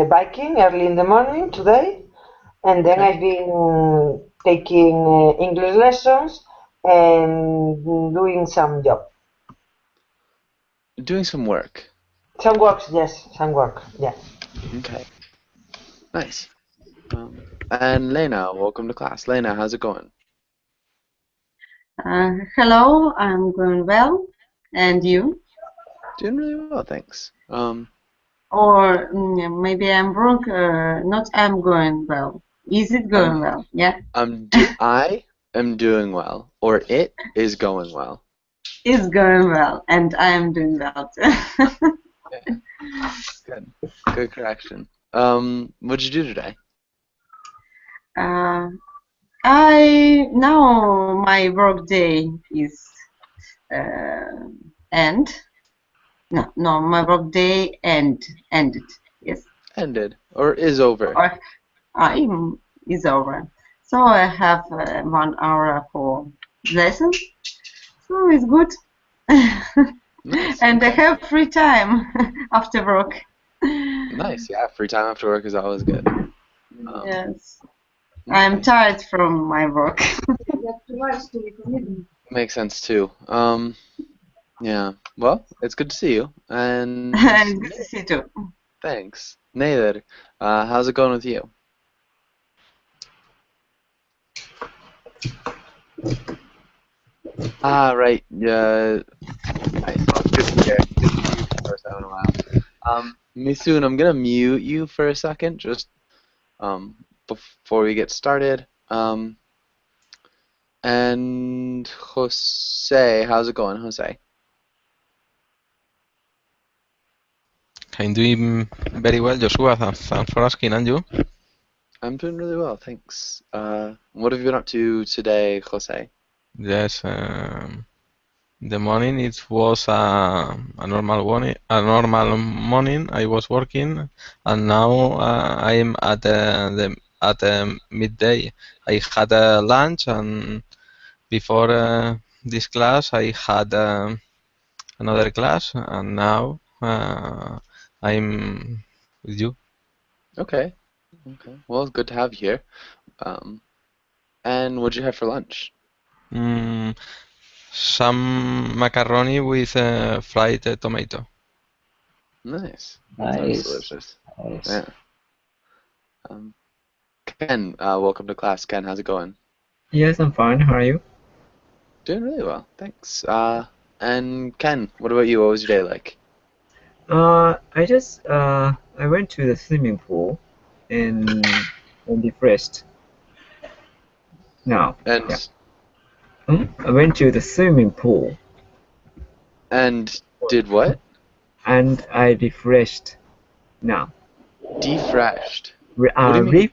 biking early in the morning today, and then I've been taking English lessons and doing some job. Doing some work. Some works, yes, some work, yeah. Okay. Nice. And Lena, welcome to class. Lena, how's it going? Hello, I'm going well, and you? Doing really well, thanks. Or maybe I'm wrong. Not I'm going well. Is it going well? Yeah. I am doing well, or it is going well. It's going well, and I'm doing well too. Good. Good correction. What'd you do today? Now my work day is end. No, my work day ended. Yes. Ended or is over? Or is over. So I have 1 hour for lesson. So it's good. Nice. And I have free time after work. Nice. Yeah, free time after work is always good. Yes. I'm tired from my work. Makes sense too. Yeah. Well, it's good to see you. And And good to see you too. Thanks. Nader, how's it going with you? Right. Yeah. Nice. Well, it's good to hear. Good to see you for the first time in a while. Misoon, I'm gonna mute you for a second, just before we get started. And Jose, how's it going, Jose? I'm doing very well, Joshua. Thanks for asking, and you? I'm doing really well, thanks. What have you been up to today, Jose? Yes, the morning it was a normal morning. A normal morning. I was working, and now I'm at midday. I had a lunch, and before this class, I had another class, and now I'm with you. Okay. Okay. Well, it's good to have you here. And what'd you have for lunch? Some macaroni with fried tomato. Nice. Nice. Sounds delicious. Nice. Yeah. Ken, welcome to class. Ken, how's it going? Yes, I'm fine. How are you? Doing really well, thanks. And Ken, what about you? What was your day like? I went to the swimming pool and refreshed. Now, And yeah. I went to the swimming pool and did what? and I refreshed. Now, Defreshed. What do you mean?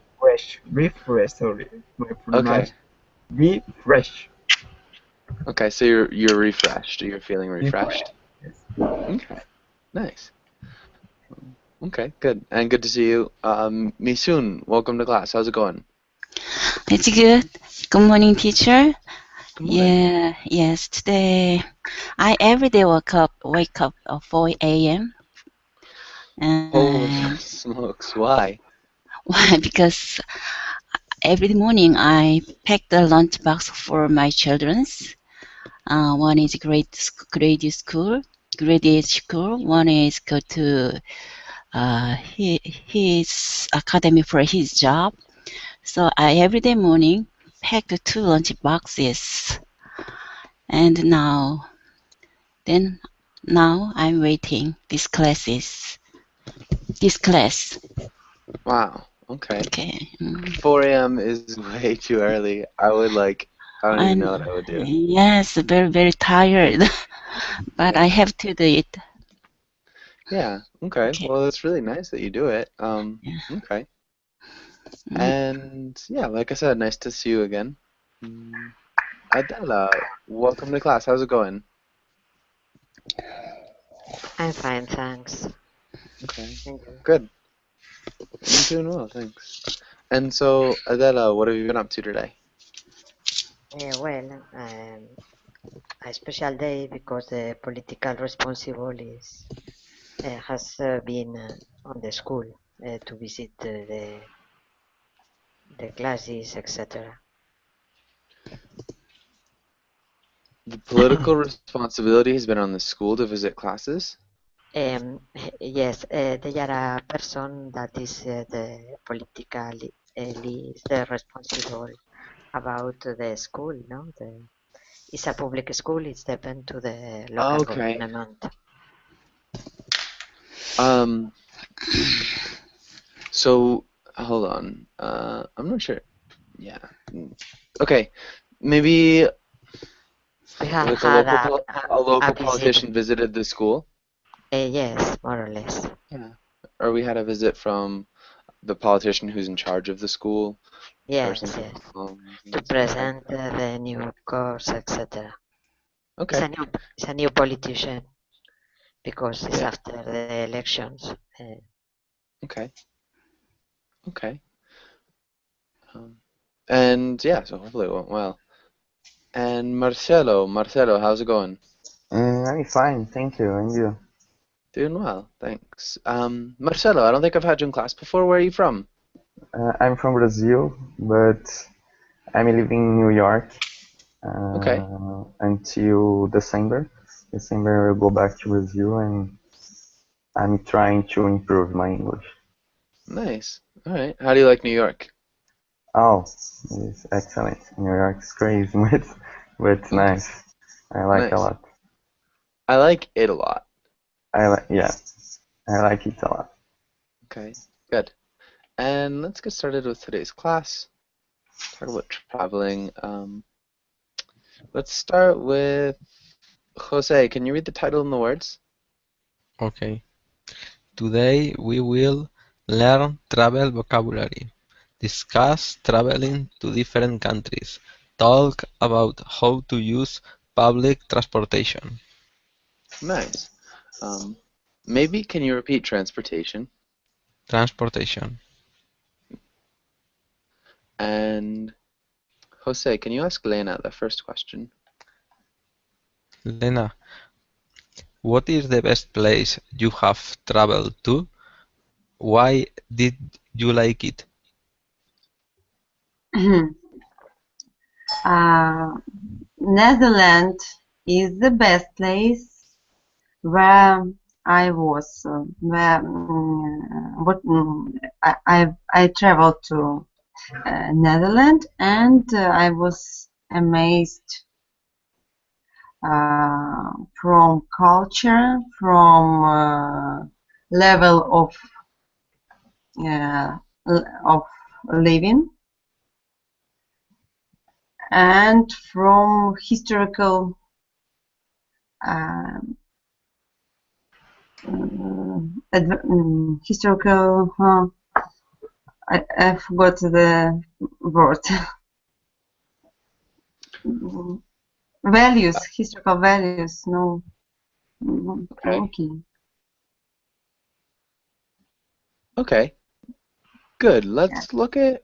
refresh. Sorry, my Okay. pronunciation. Refresh. Okay, so you're refreshed. You're feeling refreshed. Yes. Okay. Nice. Okay, good. And good to see you. Misoon, welcome to class. How's it going? It's good. Good morning, teacher. Good morning. Yeah, yes. Today, I every day wake up at 4 a.m. Holy smokes! Why? Why? Because every morning I pack the lunch box for my children's. One is grade school. One is go to his academy for his job. So I every day morning pack 2 lunch boxes. And now I'm waiting this class. Wow. Okay. Okay. 4 a.m. is way too early. I don't even know what I would do. Yes, very, very tired. But I have to do it. Yeah, okay. Well, it's really nice that you do it. Okay. And yeah, like I said, nice to see you again. Adela, welcome to class. How's it going? I'm fine, thanks. Okay, good. I'm doing well, thanks. And so, Adela, what have you been up to today? Well, a special day because the political responsible has been on the school to visit the classes, etc. The political responsibility has been on the school to visit classes? Yes, they are a person that is the politically is the responsible about the school, no? It's a public school, it's depend to the local Okay. government. So hold on. I'm not sure. Yeah. Okay. Maybe We have like had a local visit. politician visited the school? Yes, more or less. Yeah. Or we had a visit from the politician who's in charge of the school or Yes, something yes. along those To lines. present the new course, etc. Okay. It's a new politician because it's Yeah. after the elections. Okay. Okay. And yeah, so hopefully it went well. And Marcelo, how's it going? I'm fine, thank you. And you? Doing well, thanks. Marcelo, I don't think I've had you in class before. Where are you from? I'm from Brazil, but I'm living in New York Okay. until December. December I'll go back to Brazil, and I'm trying to improve my English. Nice. All right. How do you like New York? Oh, it's excellent. New York is crazy, but it's nice. I like a Nice. lot. I like it a lot. I like it a lot. Okay, good. And let's get started with today's class. Talk about traveling. Let's start with Jose. Can you read the title and the words? Okay. Today we will learn travel vocabulary, discuss traveling to different countries, talk about how to use public transportation. Nice. Maybe can you repeat transportation? Transportation. And Jose, can you ask Lena the first question? Lena, what is the best place you have traveled to? Why did you like it? Netherlands is the best place where I was. I traveled to Netherlands, and I was amazed from culture, from level of living, and from historical I forgot the word. Values, historical values. No. Okay. Okay. Good. Let's look at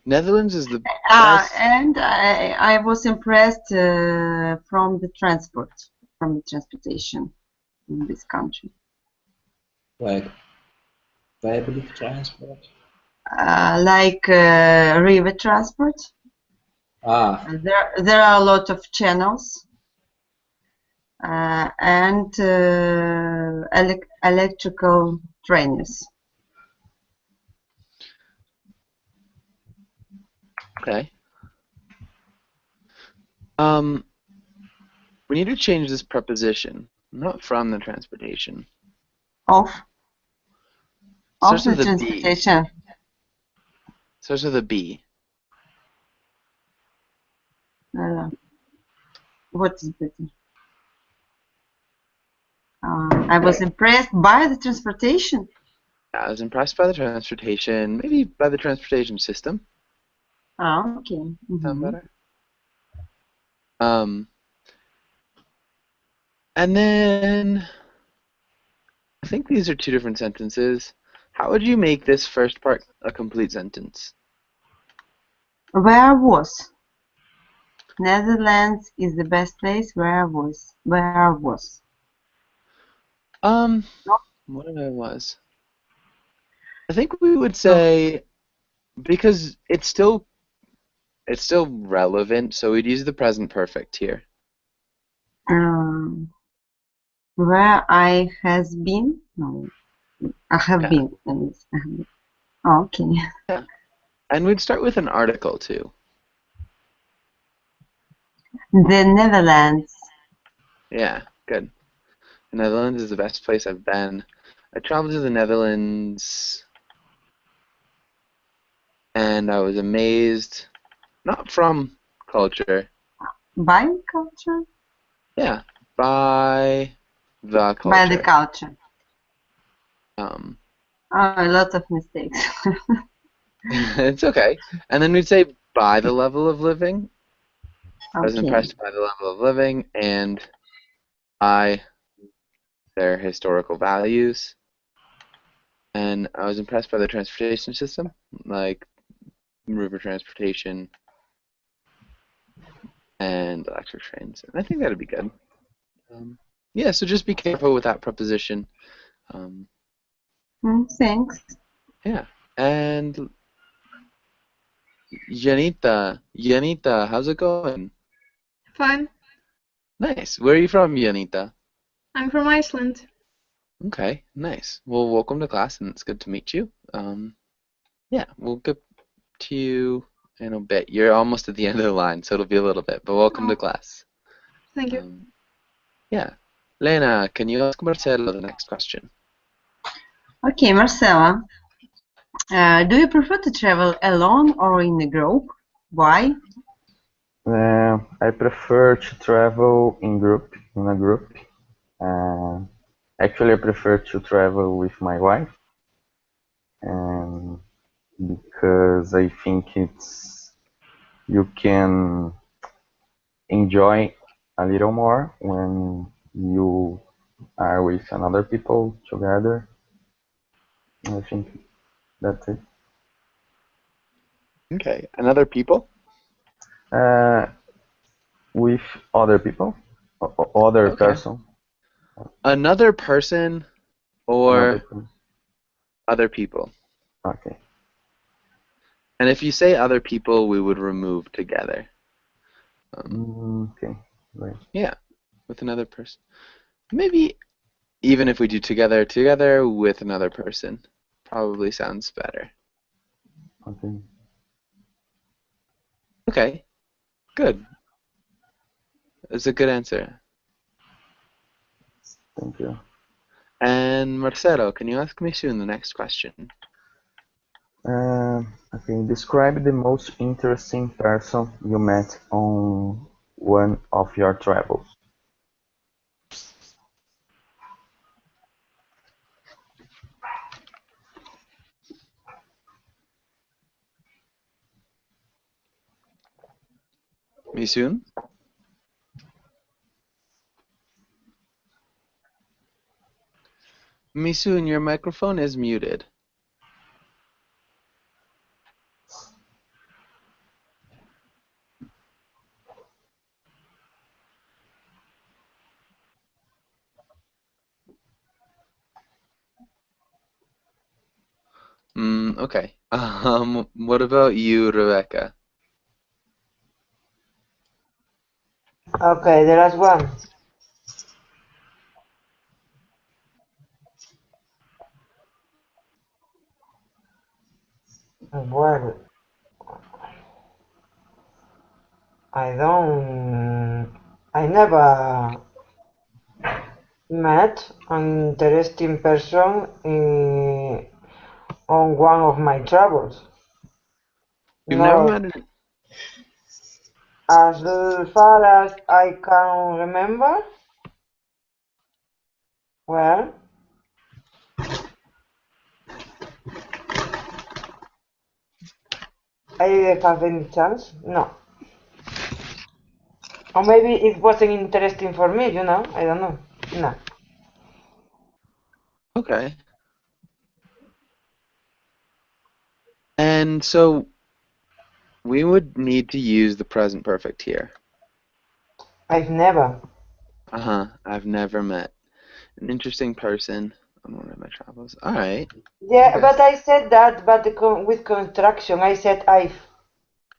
Netherlands is the best. And I was impressed from the transportation in this country. Like public transport? Like river transport. There are a lot of channels and electrical trains. Okay. We need to change this preposition, not from the transportation. Of Starts the with a transportation. B. Starts with a B. What is better? I was impressed by the transportation. I was impressed by the transportation, maybe by the transportation system. Okay. Sound better? And then I think these are two different sentences. How would you make this first part a complete sentence? Where I was. Netherlands is the best place where I was. What I was. I think we would say, because it's still relevant, so we'd use the present perfect here. Where I has been? No, I have Yeah. been. Okay. Yeah. And we'd start with an article too. The Netherlands. Yeah, good. The Netherlands is the best place I've been. I traveled to the Netherlands and I was amazed, not from culture, By culture? yeah, by the By the culture. culture. A lot of mistakes. It's okay. And then we'd say by the level of living. I was Okay. impressed by the level of living and by their historical values. And I was impressed by the transportation system, like river transportation and electric trains. And I think that'd be good. Yeah, so just be careful with that preposition. Thanks. Yeah. And Janita, how's it going? Fine. Nice. Where are you from, Janita? I'm from Iceland. Okay, nice. Well, welcome to class, and it's good to meet you. Yeah, we'll get to you in a bit. You're almost at the end of the line, so it'll be a little bit, but welcome to class. Thank you. Yeah. Lena, can you ask Marcelo the next question? Okay, Marcela. Do you prefer to travel alone or in a group? Why? I prefer to travel in a group. Actually, I prefer to travel with my wife, because I think you can enjoy a little more when you are with another people together. I think that's it. Okay. Another people? With other people, other Okay. person. Another person or other people. Okay. And if you say other people, we would remove together. Okay. Right. Yeah, with another person. Maybe even if we do together with another person, probably sounds better. Okay. Okay, good. That's a good answer. Thank you. And Marcelo, can you ask me soon the next question? Okay. Describe the most interesting person you met on one of your travels. Misoon? Misoon, your microphone is muted. Okay. What about you, Rebecca? Okay, the last one. Well, I never met an interesting person on one of my travels. You've never No, met an... as far as I can remember, well, I didn't have any chance, no. Or maybe it wasn't interesting for me, you know, I don't know, no. Okay. And so we would need to use the present perfect here. I've never. I've never met an interesting person on one of my travels. All right. Yeah, Okay. but I said that, but with contraction, I said I've.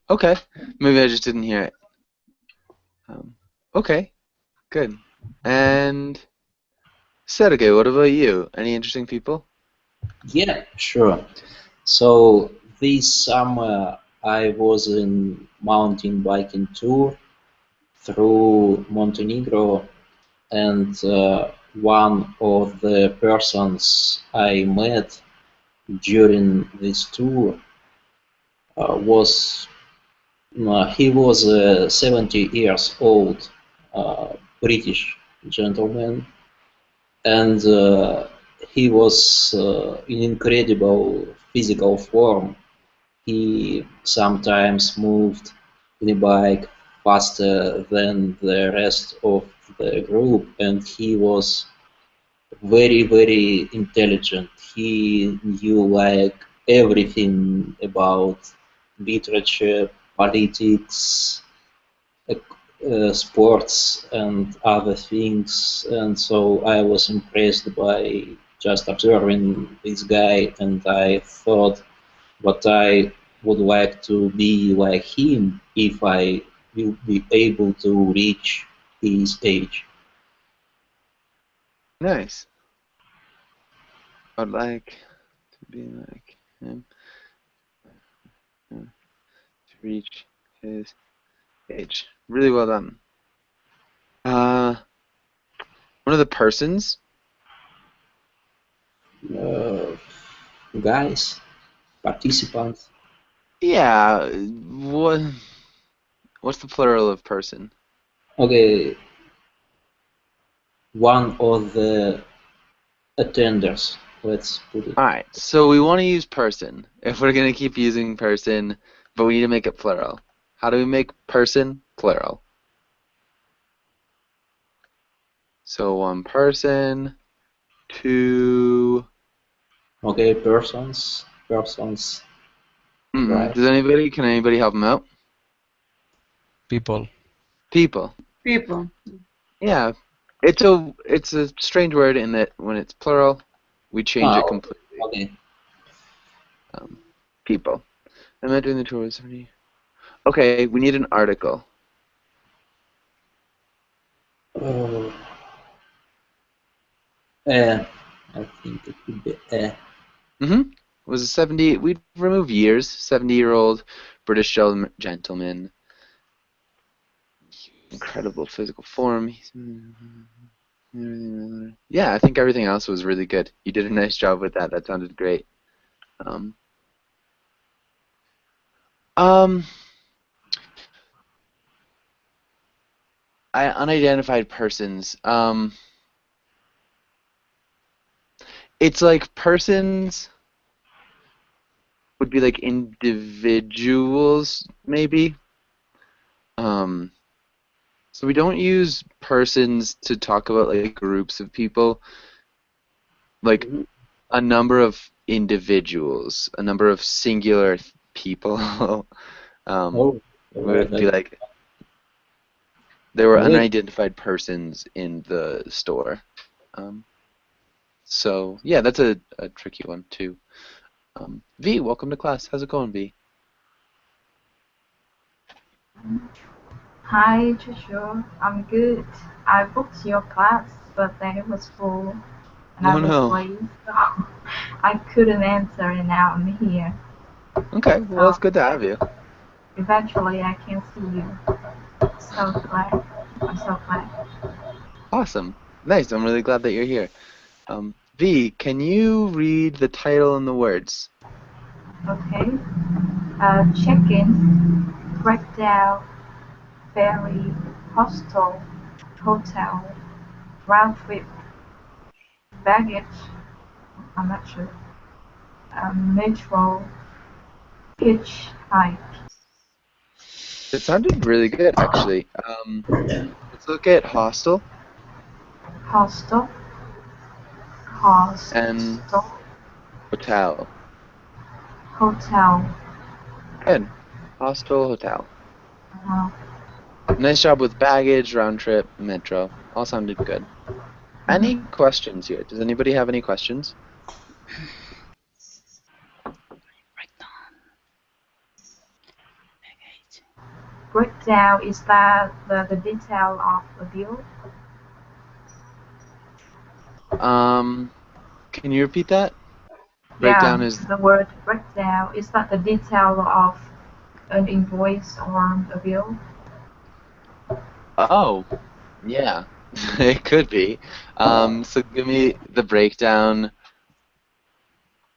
Okay. Maybe I just didn't hear it. Okay. Good. And Sergey, what about you? Any interesting people? Yeah, sure. So this summer I was in mountain biking tour through Montenegro, and one of the persons I met during this tour was he was a 70 years old British gentleman, and he was in incredible physical form. He sometimes moved the bike faster than the rest of the group, and he was very, very intelligent. He knew like everything about literature, politics, sports, and other things. And so I was impressed by just observing this guy, and I thought what I would like to be like him if I will be able to reach his age. Nice. I'd like to be like him to reach his age. Really well done. One of the persons? Guys, participants. Yeah. What's the plural of person? Okay, one of the attenders, let's put it. Alright, so we want to use person if we're going to keep using person, but we need to make it plural. How do we make person plural? So one person, two... Okay, persons. Right. Can anybody help them out? People. People. People. Yeah, it's a strange word in that when it's plural, we change it completely. Okay. People. Am I doing the tour with somebody? Okay, we need an article. I think it would be Was a 70? We'd remove years. 70-year-old British gentleman. Incredible physical form. Yeah, I think everything else was really good. You did a nice job with that. That sounded great. Unidentified persons. It's like persons would be like individuals, maybe. So we don't use persons to talk about like groups of people. Like a number of individuals, a number of singular people. Would be like there were unidentified persons in the store. So yeah, that's a tricky one too. V, welcome to class. How's it going, V? Hi, Joshua. I'm good. I booked your class, but then it was full, and I was late, so I couldn't answer, and now I'm here. Okay, well, it's good to have you. Eventually, I can see you. So glad. I'm so glad. Awesome. Nice. I'm really glad that you're here. V, can you read the title and the words? Okay. Check-in, breakdown, ferry, hostel, hotel, round trip, baggage, I'm not sure, metro, hitchhike. It sounded really good, actually. Let's look at hostel. Hostel. And hotel. Hotel. Good. Hostel, hotel. Nice job with baggage, round trip, metro. All sounded good. Any questions here? Does anybody have any questions? Breakdown, is that the detail of a bill? Can you repeat that? Yeah, Breakdown is the word breakdown, is that the detail of an invoice or a bill? oh, yeah, it could be. So give me the breakdown.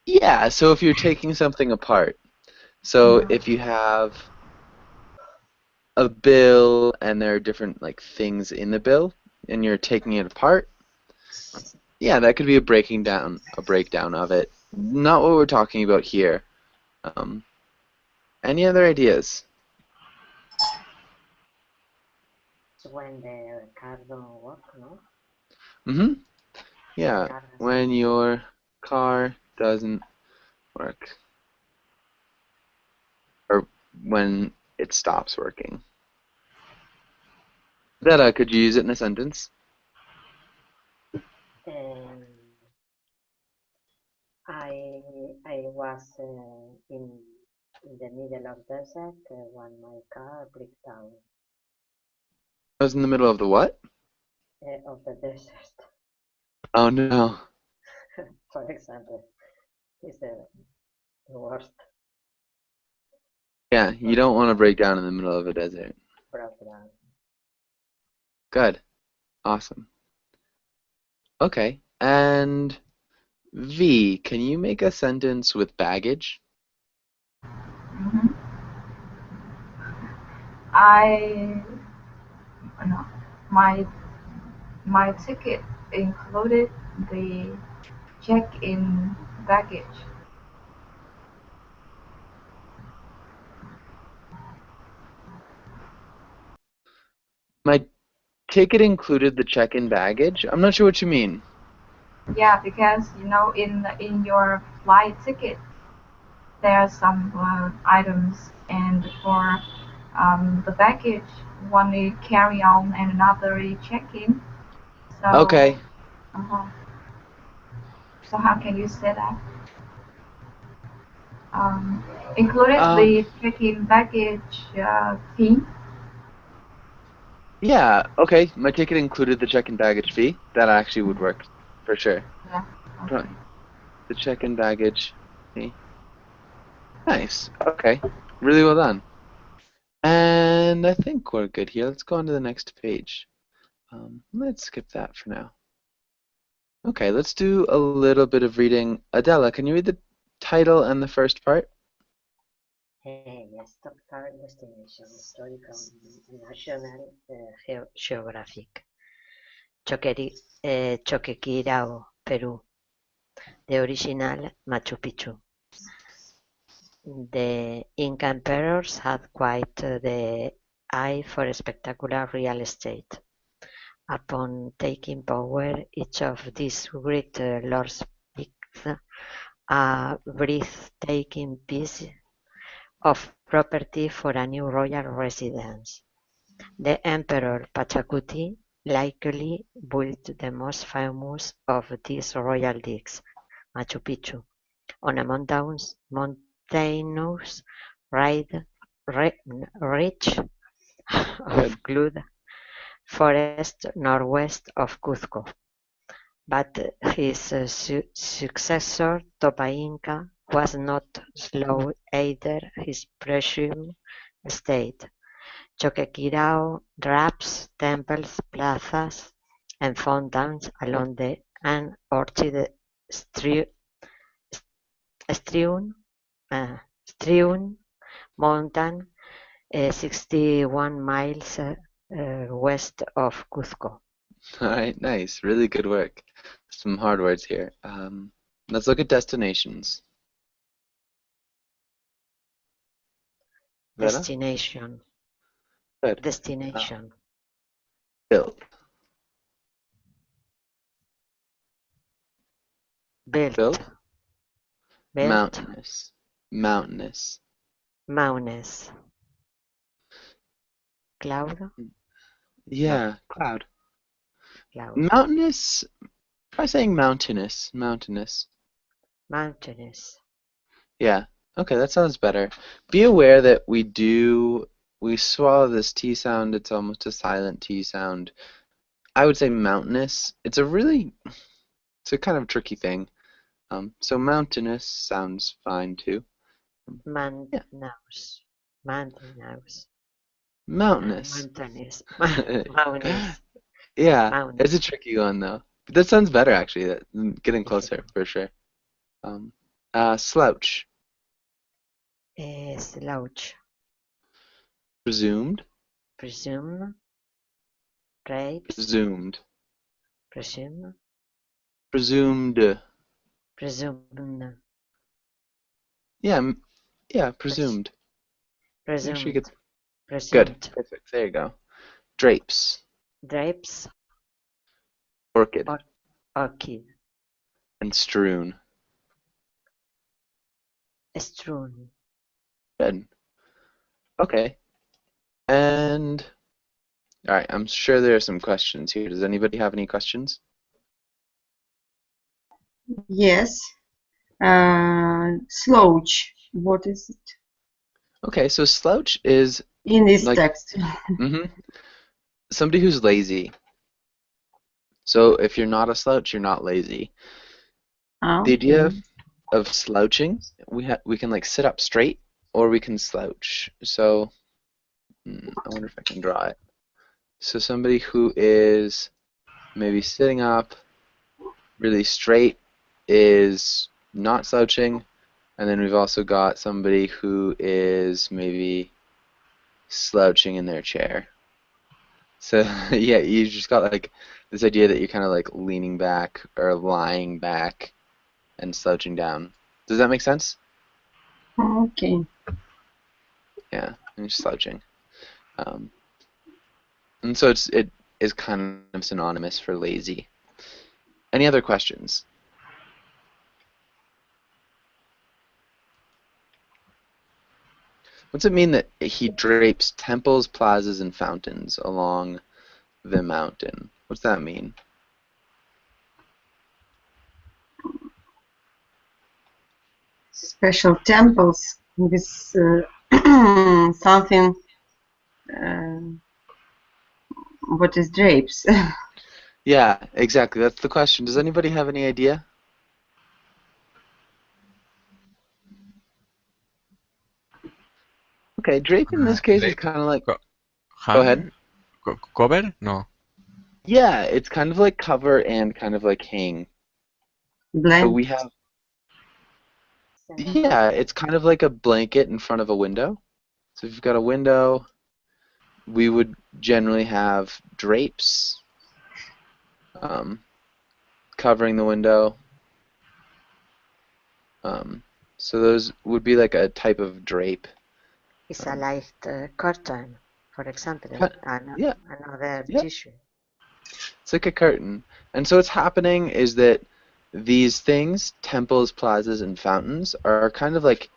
Yeah, so if you're taking something apart, so if you have a bill and there are different like things in the bill and you're taking it apart, yeah, that could be a breakdown of it. Not what we're talking about here. Any other ideas? When the car don't work, no? Mm-hmm. Yeah, when your car doesn't work. Or when it stops working. Bella, could you use it in a sentence? I was in the middle of desert when my car broke down I was in the middle of the what? of the desert, Oh no. for example, is the worst Yeah, you don't want to break down in the middle of a desert. program. Good. Awesome. Okay, and V, can you make a sentence with baggage? Mm-hmm. I no, my ticket included the check-in baggage. My ticket included the check-in baggage? I'm not sure what you mean. Yeah, because in your flight ticket there are some items, and for the baggage, one is carry on and another is check-in. So, Okay. uh so how can you say that? Um, Included the check-in baggage fee. Yeah, okay. My ticket included the check-in baggage fee. That actually would work for sure. Yeah. Okay. The check-in baggage fee. Nice. Okay. Really well done. And I think we're good here. Let's go on to the next page. Let's skip that for now. Okay, let's do a little bit of reading. Adela, can you read the title and the first part? Yes, top car destination, historical, national, geographic. Choquequirao, Peru. The original Machu Picchu. The Inca emperors had quite the eye for spectacular real estate. Upon taking power, each of these great lords picked a breathtaking piece of property for a new royal residence. The Emperor Pachacuti likely built the most famous of these royal digs, Machu Picchu, on a mountainous ridge of cloud forest northwest of Cuzco. But his successor, Topa Inca, was not slow either. His presumed state, Choquequirao, wraps, temples, plazas, and fountains along the unorchid strewn mountain 61 miles west of Cuzco. All right, nice. Really good work. Some hard words here. Let's look at destinations. Vera? Destination. Good. Destination. Build. Built. Build. Built. Mountainous. Mountainous. Mountainous. Cloud. Yeah, cloud. cloud. Mountainous. Try saying mountainous. Mountainous. Mountainous. Yeah. Okay, that sounds better. Be aware that we swallow this T sound. It's almost a silent T sound. I would say mountainous. It's a kind of tricky thing. So mountainous sounds fine too. Yeah. Mountainous. Mountainous. Mountainous. Mountainous. Mountainous. Yeah, Mountainous. it's a tricky one though. But that sounds better actually. Getting closer for sure. Slouch. Slouch. Presumed. Presume. Drapes. Presumed. Presume. Presumed. Presumed. Yeah, presumed. Make sure you get Presumed. good. Presumed. Perfect. There you go. Drapes. Drapes. Orchid. Orchid. And strewn. Strewn. Good. Okay. And all right, I'm sure there are some questions here. Does anybody have any questions? Yes. Slouch. What is it? Okay, so slouch is In this like text. somebody who's lazy. So if you're not a slouch, you're not lazy. The idea of slouching, we can like sit up straight or we can slouch. So I wonder if I can draw it. So somebody who is maybe sitting up really straight is not slouching, and then we've also got somebody who is maybe slouching in their chair. So yeah, you just got like this idea that you're kind of like leaning back or lying back and slouching down. Does that make sense? Okay. Yeah, and you're slouching. And so it is kind of synonymous for lazy. Any other questions? What's it mean that he drapes temples, plazas, and fountains along the mountain? What's that mean? Special temples with something. What is drapes? Yeah, exactly. That's the question. Does anybody have any idea? Okay, drape in this case is kind of like... Go ahead. Cover? No. Yeah, it's kind of like cover and kind of like hang. Blanket. So we have... Yeah, it's kind of like a blanket in front of a window. So if you've got a window, we would generally have drapes covering the window. So those would be like a type of drape. It's a light curtain, for example, another tissue. It's like a curtain. And so what's happening is that these things, temples, plazas, and fountains, are kind of like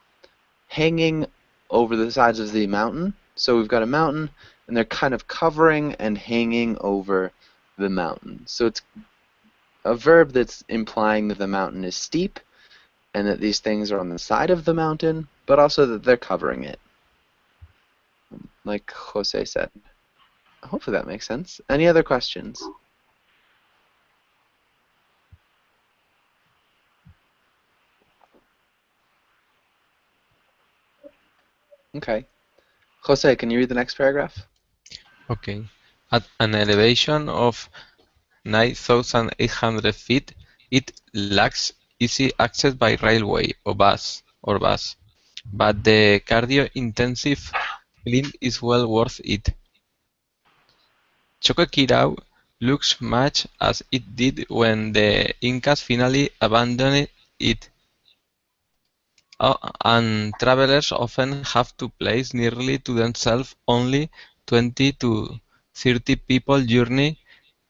hanging over the sides of the mountain. So we've got a mountain, and they're kind of covering and hanging over the mountain. So it's a verb that's implying that the mountain is steep, and that these things are on the side of the mountain, but also that they're covering it. Like Jose said. Hopefully that makes sense. Any other questions? Okay. Jose, can you read the next paragraph? Okay. At an elevation of 9,800 feet, it lacks easy access by railway or bus, but the cardio-intensive climb is well worth it. Choqquequirau looks much as it did when the Incas finally abandoned it, and travelers often have to place nearly to themselves only 20 to 30 people journey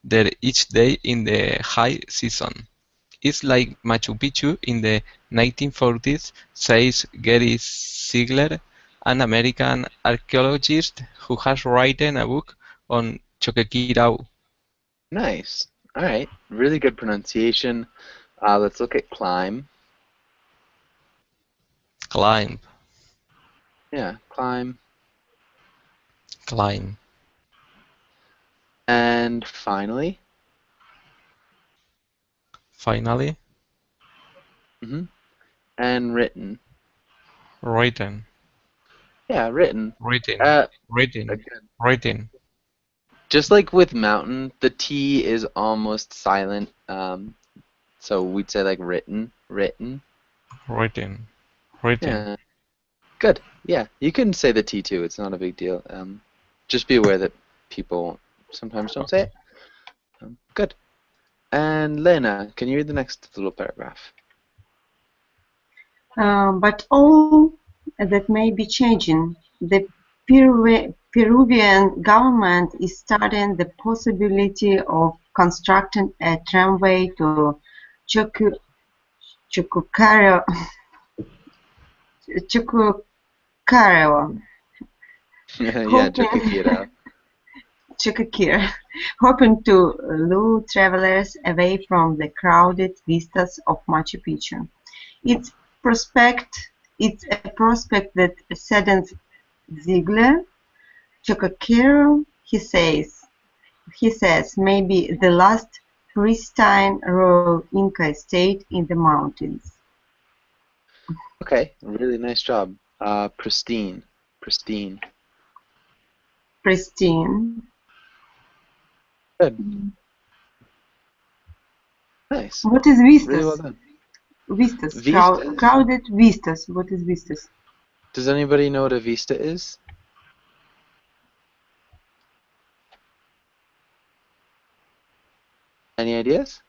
there each day in the high season. It's like Machu Picchu in the 1940s, says Gary Ziegler, an American archaeologist who has written a book on Choqquequirau. Nice. All right, really good pronunciation. Let's look at climb. Climb. Yeah, climb. Climb. And finally. Finally. And written. Written. Yeah, written. Written. Written. Again. Written. Just like with mountain, the T is almost silent. So we'd say like written, written. Written. Written. Yeah. Good. Yeah, you can say the T too. It's not a big deal. Just be aware that people sometimes don't say it. Good. And Lena, can you read the next little paragraph? But all that may be changing. The Peruvian government is studying the possibility of constructing a tramway to Chucucareo, Yeah, Choquequirao. Chuquicamata, hoping to lure travelers away from the crowded vistas of Machu Picchu. It's a prospect that saddens Ziegler. Choquequirao, he says, may be the last pristine royal Inca state in the mountains. Okay, really nice job. Pristine. Pristine. Pristine. Good. Nice. What is vistas? Really well done. Vistas. Vistas. Crowded vistas. What is vistas? Does anybody know what a vista is? Any ideas?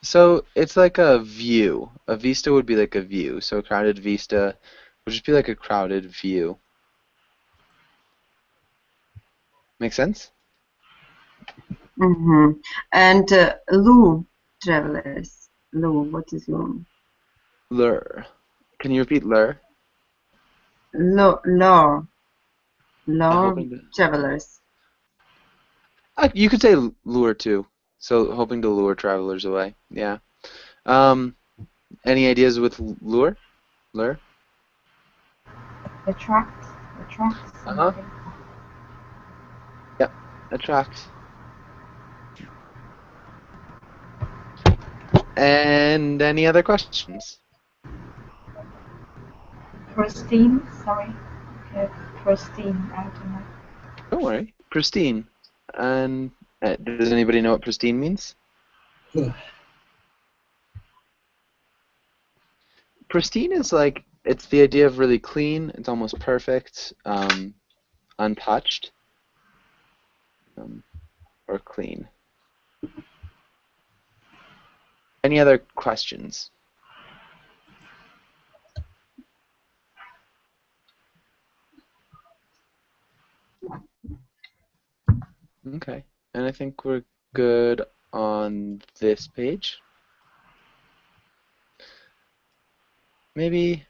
So it's like a view. A vista would be like a view. So a crowded vista would just be like a crowded view. Make sense? Mm-hmm. And lure travelers. Lure. What is lure? Lure. Can you repeat lure? Lure Hoping to... travelers. You could say lure too. So hoping to lure travelers away. Yeah. Any ideas with lure? Lure? Attract. Uh-huh. Yep. Attract. And any other questions? Pristine. Sorry. Pristine. I don't know. Don't worry. Pristine. And does anybody know what pristine means? Pristine is like, it's the idea of really clean. It's almost perfect, untouched, or clean. Any other questions? Okay, and I think we're good on this page. Maybe,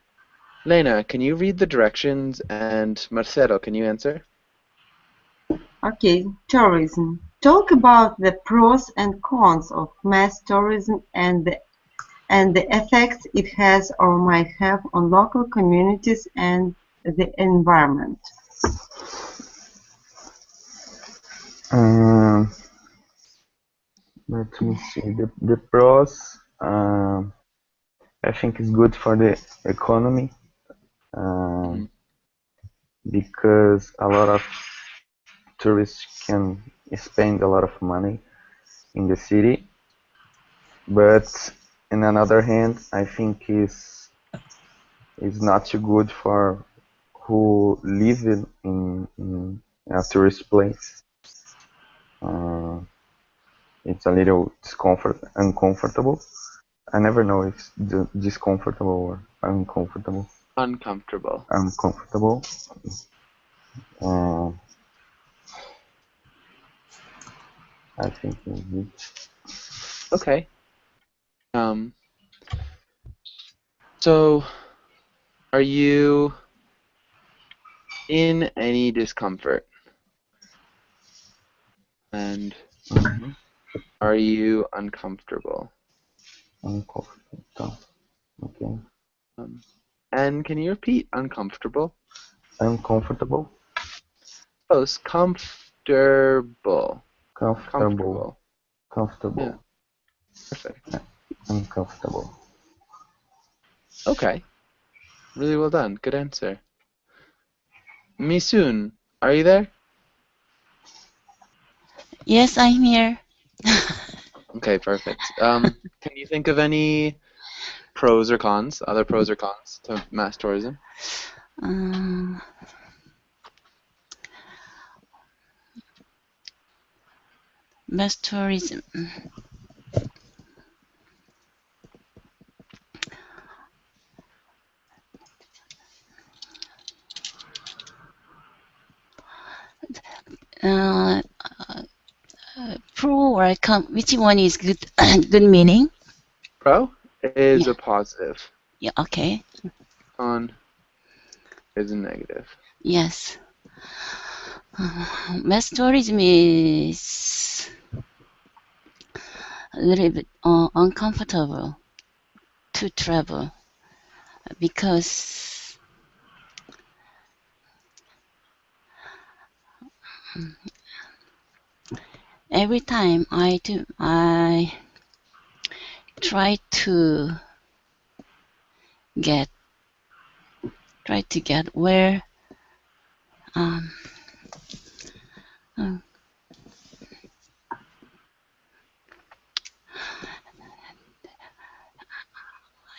Lena, can you read the directions, and Marcelo, can you answer? Okay, tourism. Talk about the pros and cons of mass tourism and the effects it has or might have on local communities and the environment. Let me see. The pros, I think is good for the economy, because a lot of tourists can spend a lot of money in the city. But in another hand, I think is not too good for who live in a tourist place. It's a little uncomfortable. I never know if it's discomfortable or uncomfortable. Uncomfortable. Uncomfortable. I think it's Okay. So, are you in any discomfort? And are you uncomfortable? Uncomfortable. Okay. And can you repeat uncomfortable? Uncomfortable. Close. Comfortable. Comfortable. Comfortable. Yeah. Perfect. Uncomfortable. Okay. Really well done. Good answer. Misun, are you there? Yes, I'm here. Okay, perfect. Can you think of any pros or cons, other pros or cons to mass tourism? Mass tourism. Pro or con? Which one is good? Good meaning? Pro is a positive. Yeah. Okay. Con is a negative. Yes. Mass tourism is a little bit uncomfortable to travel because every time I try to get where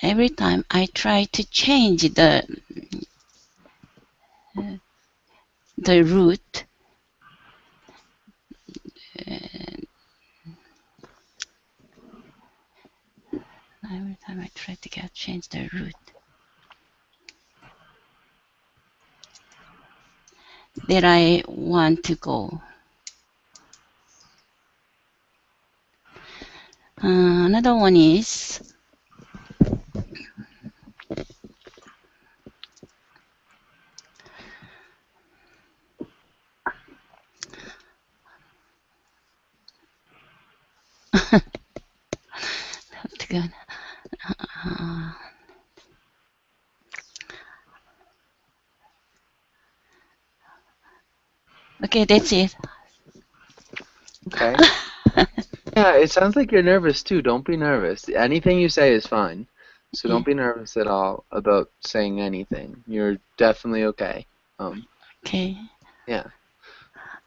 every time I try to change the route, every time I try to change the route, that I want to go. Another one is okay, that's it. Okay. Yeah, it sounds like you're nervous too. Don't be nervous. Anything you say is fine. So don't be nervous at all about saying anything. You're definitely okay. Okay. Yeah.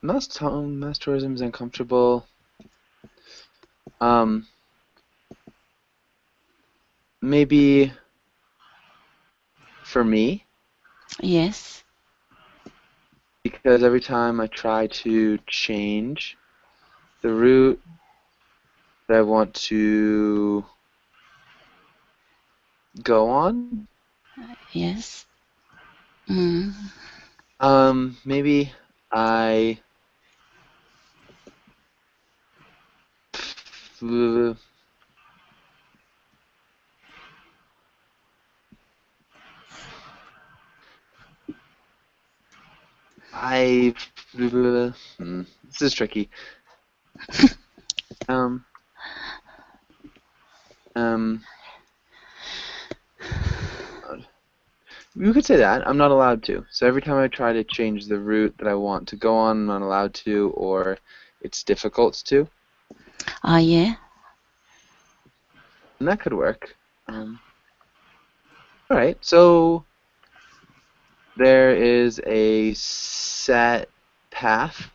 Mass tourism is uncomfortable. Maybe for me. Yes. Because every time I try to change the route that I want to go on. Yes. Maybe I this is tricky. You could say that. I'm not allowed to. So every time I try to change the route that I want to go on, I'm not allowed to, or it's difficult to. Yeah. And that could work. Alright, so there is a set path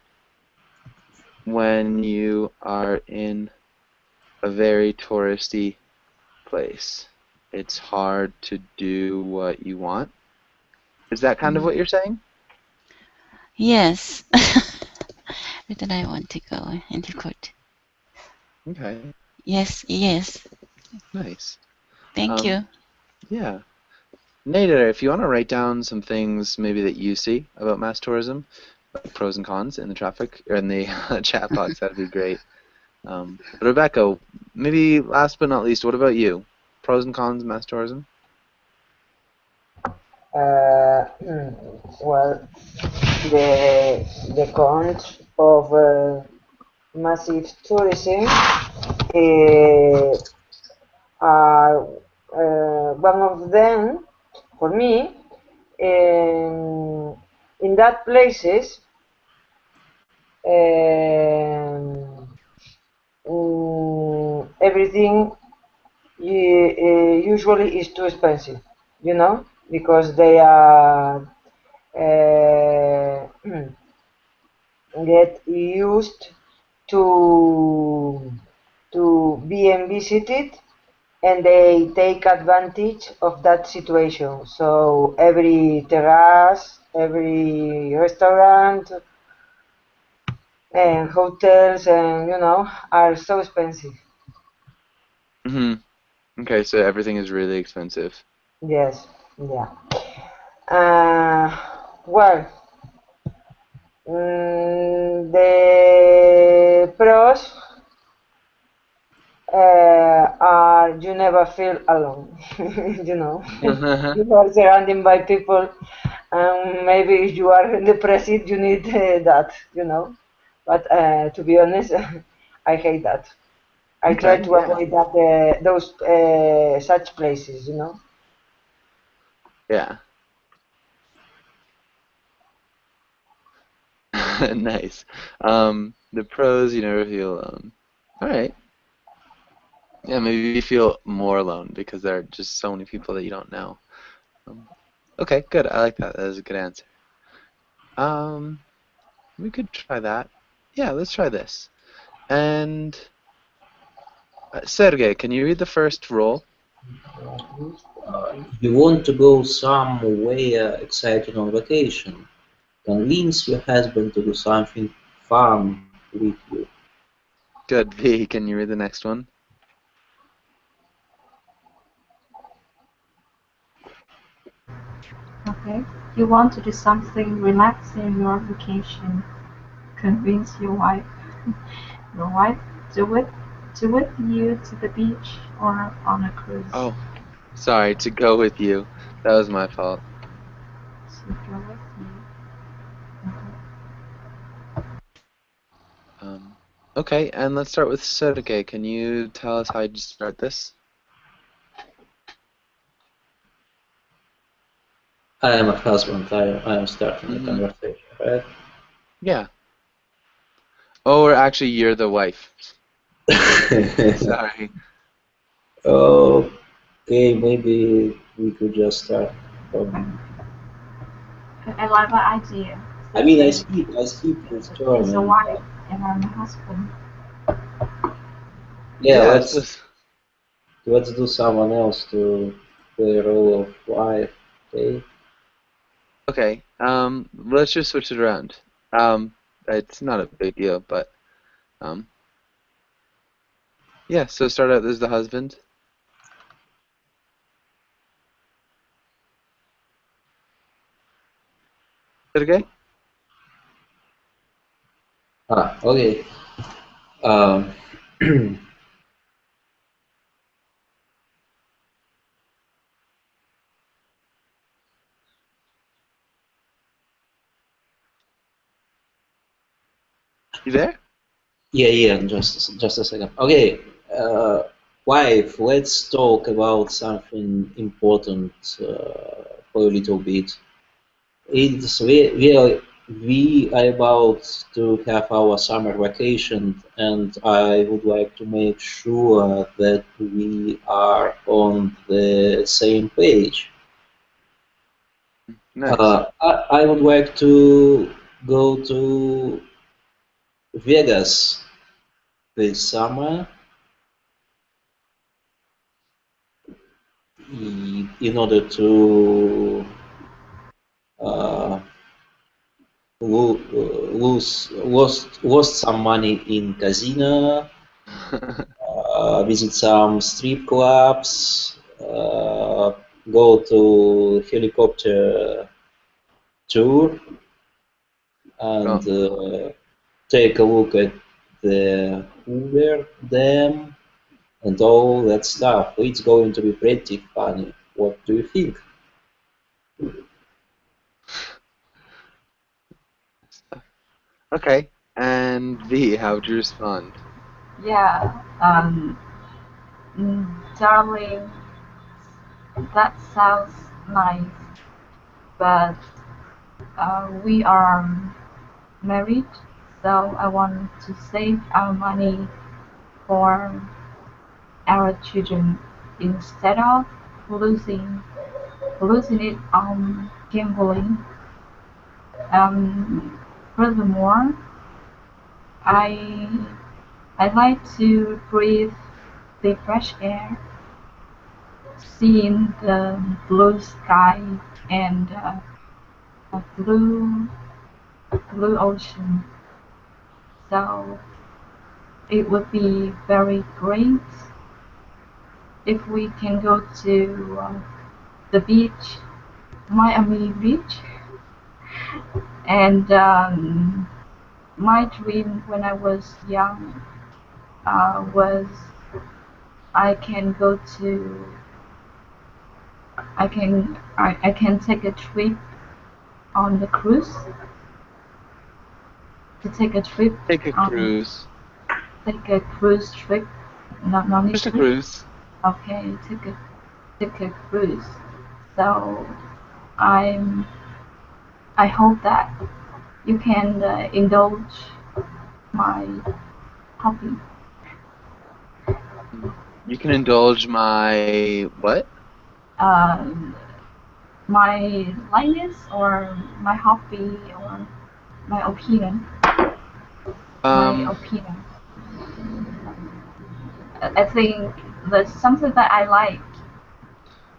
when you are in a very touristy place. It's hard to do what you want. Is that kind of what you're saying? Yes. Where did I want to go in the court? Okay. Yes, yes. Nice. Thank you. Yeah. Nader, if you want to write down some things maybe that you see about mass tourism, like pros and cons in the traffic or in the chat box, that'd be great. But Rebecca, maybe last but not least, what about you? Pros and cons of mass tourism? well, the cons of massive tourism are one of them for me. In that places, everything usually is too expensive, you know, because they are get used to being visited, and they take advantage of that situation. So every terrace, every restaurant, and hotels, and are so expensive. Hmm. Okay, so everything is really expensive. Yes, yeah. Well, the pros are you never feel alone. you know, you are surrounded by people, and maybe if you are depressed, you need that, But to be honest, I hate that. I try Okay, to yeah. avoid that those such places, Yeah. Nice. The pros, you never feel alone. All right. Yeah, maybe you feel more alone because there are just so many people that you don't know. Okay, good. I like that. That is a good answer. We could try that. Yeah, let's try this. And Sergey, can you read the first roll? You want to go somewhere exciting on vacation. Convince your husband to do something fun with you. Good. V, can you read the next one? Okay. You want to do something relaxing in your vacation. Convince your wife. Your wife to with you to the beach or on a cruise. Oh, sorry, to go with you. That was my fault. To go with you. Okay, and let's start with Sergey. Can you tell us how you start this? I am a husband. I am starting the conversation, right? Yeah. Oh, or actually, you're the wife. Sorry. Okay, maybe we could just start from. I like that idea. I mean, I skip this term. He's a wife and I'm a husband. Yeah, Yeah, let's do someone else to play the role of wife. Okay. Okay. Let's just switch it around. It's not a big deal, but yeah. So start out as the husband. Sergey? Okay. You there? Yeah. Just a second. Okay. Wife, let's talk about something important for a little bit. We are about to have our summer vacation, and I would like to make sure that we are on the same page. Nice. I would like to go to Vegas this summer in order to uh, lost some money in casino, visit some strip clubs, go to helicopter tour, and take a look at the Hoover Dam and all that stuff. It's going to be pretty funny. What do you think? Okay. And V, how would you respond? Yeah, darling, that sounds nice, but we are married, so I want to save our money for our children instead of losing losing it on gambling. Furthermore, I I like to breathe the fresh air, seeing the blue sky and a blue ocean. So it would be very great if we can go to the beach, Miami Beach, and my dream when I was young was I can go to I can take a trip on the cruise to take a trip Take a cruise. take a cruise trip, not only Just a trip. cruise. Okay, take a cruise. So I'm I hope that you can indulge my hobby. You can indulge my what? My likeness or my hobby or my opinion. My opinion. I think that's something that I like.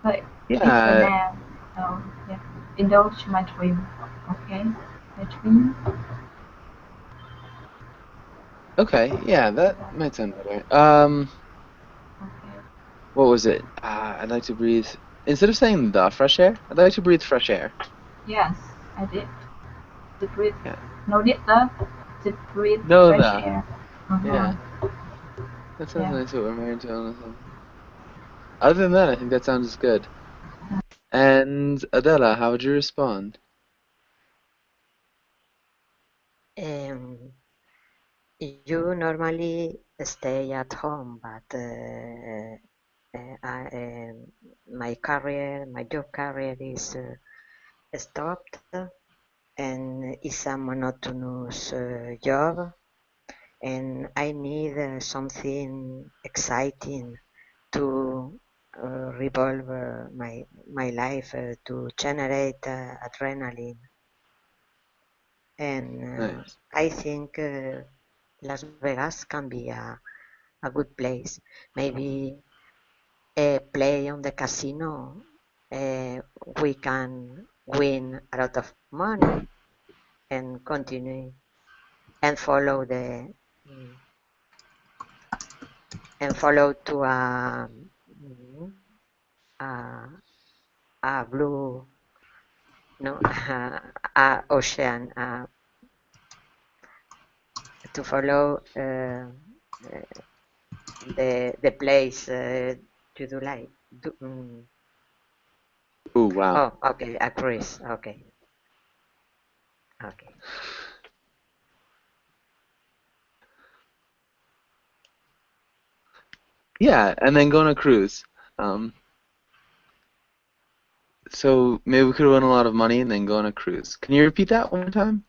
But it's a Yeah. man. So yeah, indulge my dream. Okay, my dream. Okay. Yeah, that might sound better. What was it? I'd like to breathe. Instead of saying the fresh air, I'd like to breathe fresh air. Yes, I did. To breathe. Yeah. No need to breathe No, fresh the. air. Yeah. That sounds Yeah. nice. What we're married to. Honestly. Other than that, I think that sounds good. And Adela, how would you respond? You normally stay at home, but my job career is stopped, and it's a monotonous job, and I need something exciting to revolve my life to generate adrenaline, and Nice. I think Las Vegas can be a good place. Maybe play on the casino, we can win a lot of money and continue and follow to a, a blue no a ocean to follow the place you do like Oh wow. oh okay, a cruise. Okay. Yeah, and then go on a cruise. So maybe we could win a lot of money and then go on a cruise. Can you repeat that one more time?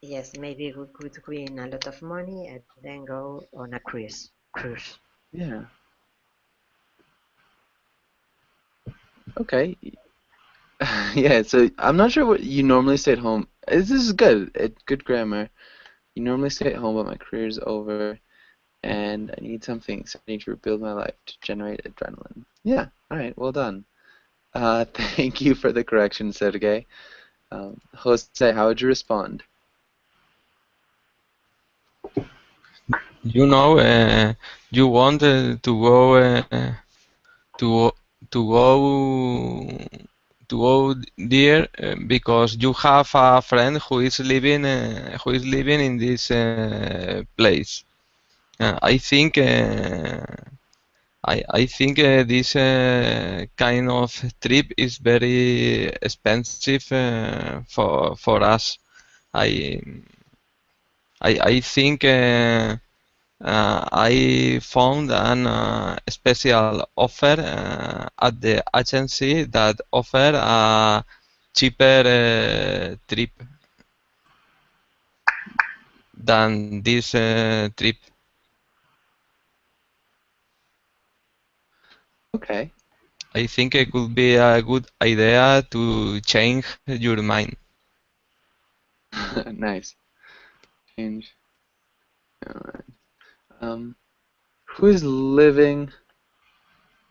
Yes, maybe we could win a lot of money and then go on a cruise. Yeah. Okay. Yeah, so I'm not sure what you normally stay at home. This is good. Good grammar. You normally stay at home, but my career's over, and I need something. So I need to rebuild my life to generate adrenaline. Yeah. All right. Well done. Thank you for the correction, Sergey. Jose, how would you respond? You know, you want to go to go to go there because you have a friend who is living in this place. I think I think this kind of trip is very expensive for us. I I think I found an special offer at the agency that offer a cheaper trip than this trip. Okay. I think it could be a good idea to change your mind. Nice. Change. Alright. Who is living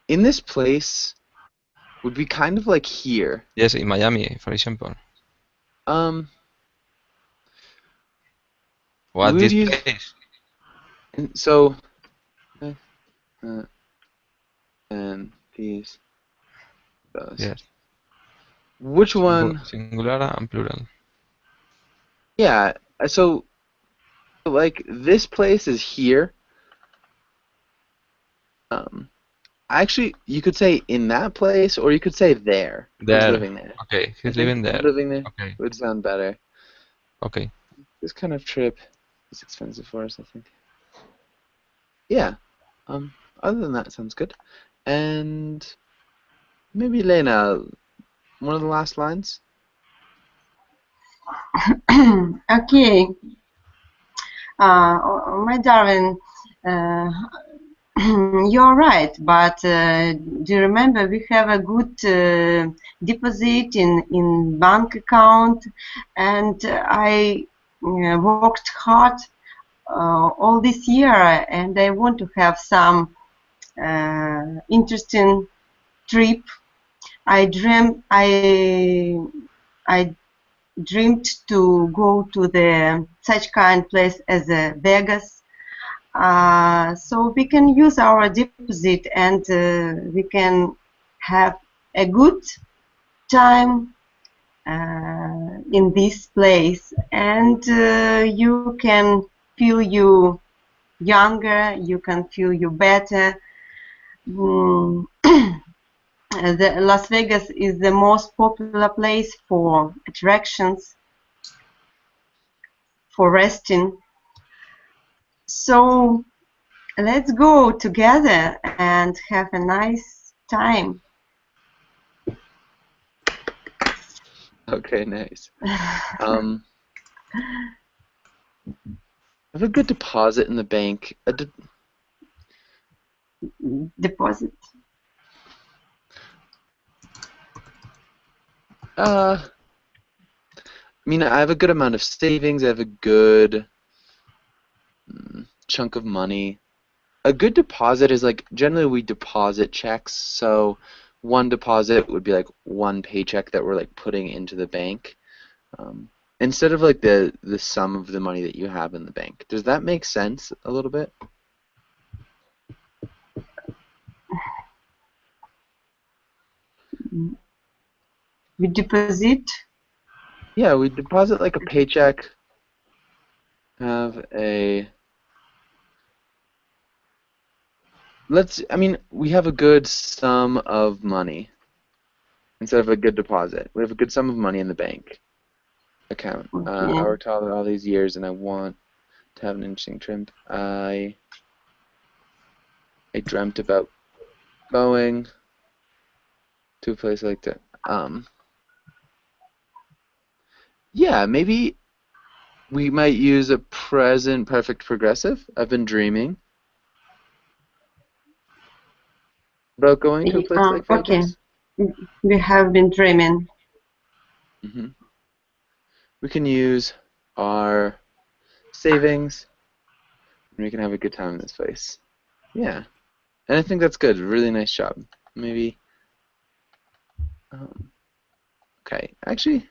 in this place? Would be kind of like here. Yes, in Miami, for example. What Would this you? place? So, and these, those. Yes. Which one? Singular and plural. Yeah. So, like this place is here. Actually, you could say in that place, or you could say there. There. He's living there. Okay, he's living there. Living there. Okay. Would sound better. Okay. This kind of trip is expensive for us, I think. Yeah. Other than that, sounds good. And maybe Lena, one of the last lines. Okay. My darling, you're right, but do you remember we have a good deposit in bank account, and I worked hard all this year, and I want to have some interesting trip. I dreamed to go to the such kind place as Vegas, so we can use our deposit and we can have a good time in this place, and you can feel you younger, you can feel you better. The Las Vegas is the most popular place for attractions, for resting. So let's go together and have a nice time. Okay, nice. Have a good deposit in the bank. Deposit. I mean, I have a good amount of savings. I have a good chunk of money. A good deposit is like, generally we deposit checks, so one deposit would be like one paycheck that we're like putting into the bank, instead of like the sum of the money that you have in the bank. Does that make sense a little bit? We deposit? Yeah, we deposit like a paycheck, have a... I mean, we have a good sum of money instead of a good deposit. We have a good sum of money in the bank account. I worked all these years and I want to have an interesting trip. I dreamt about going to a place like that. Yeah, maybe we might use a present perfect progressive. I've been dreaming about going to a place like Vegas. Okay, we have been dreaming. We can use our savings, and we can have a good time in this place. Yeah, and I think that's good. Really nice job. Maybe. Okay, actually,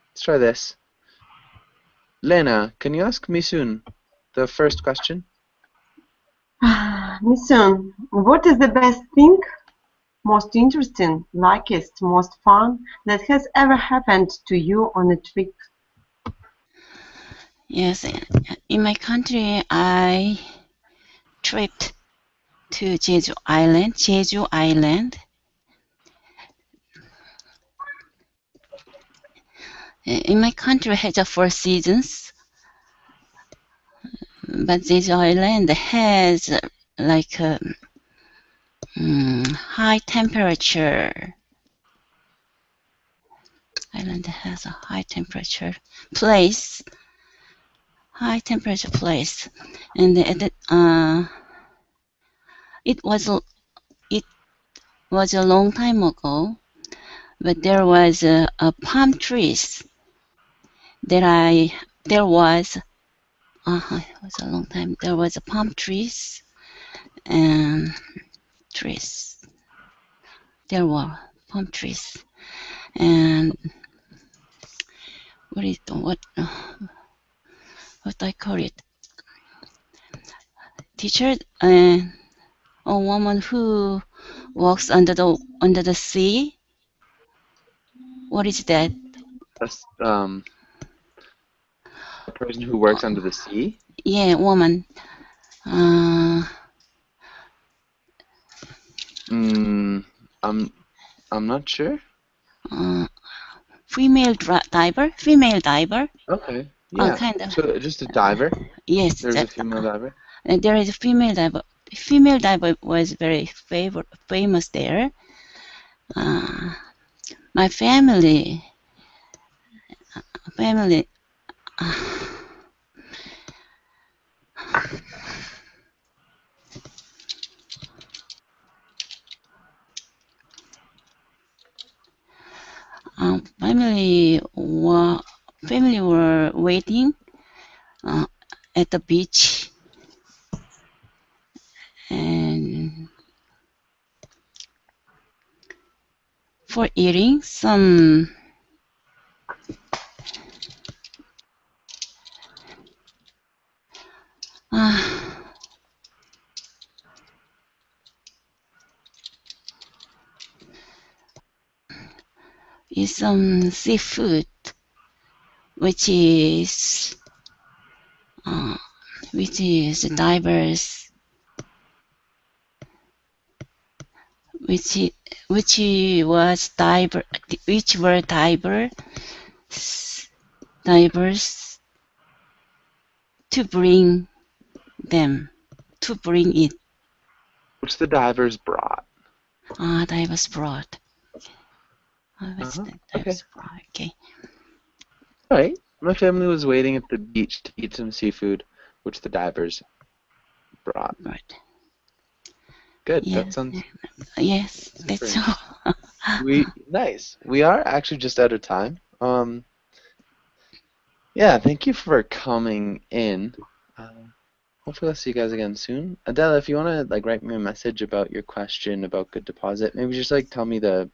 let's try this. Lena, can you ask Misun the first question? Misun, what is the best thing, most interesting, likest, most fun that has ever happened to you on a trip? Yes, in my country, I tripped to Jeju Island. Jeju Island. In my country has 4 seasons, but Jeju Island has like high temperature. Island has a high temperature place. High temperature place, and it was a long time ago, but there was a palm trees that there was it was a long time. There was a palm trees and trees. There were palm trees, and what I call it? Teacher, a woman who walks under the sea. What is that? That's, a person who works under the sea? Yeah, woman. I'm not sure. Female diver. Female diver. Okay. Yeah. Kind of. So just a diver. Yes. There's a female diver. There is a female diver. Female diver was very famous there. My family. Family were waiting at the beach, and for eating some is some seafood, which is divers, which were divers to bring it. Which the divers brought. Divers brought. Okay. All right. My family was waiting at the beach to eat some seafood, which the divers brought. Right. Good. Yes. That sounds. Yes, that's all. Nice. We are actually just out of time. Yeah. Thank you for coming in. Hopefully I'll see you guys again soon. Adela, if you want to write me a message about your question about good deposit, maybe just tell me the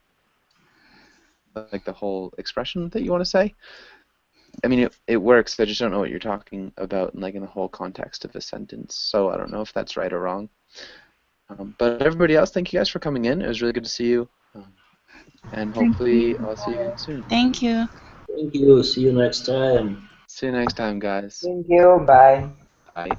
whole expression that you want to say. I mean, it works. I just don't know what you're talking about in the whole context of a sentence. So I don't know if that's right or wrong. But everybody else, thank you guys for coming in. It was really good to see you. And hopefully I'll see you again soon. Thank you. Thank you. See you next time. See you next time, guys. Thank you. Bye. Bye.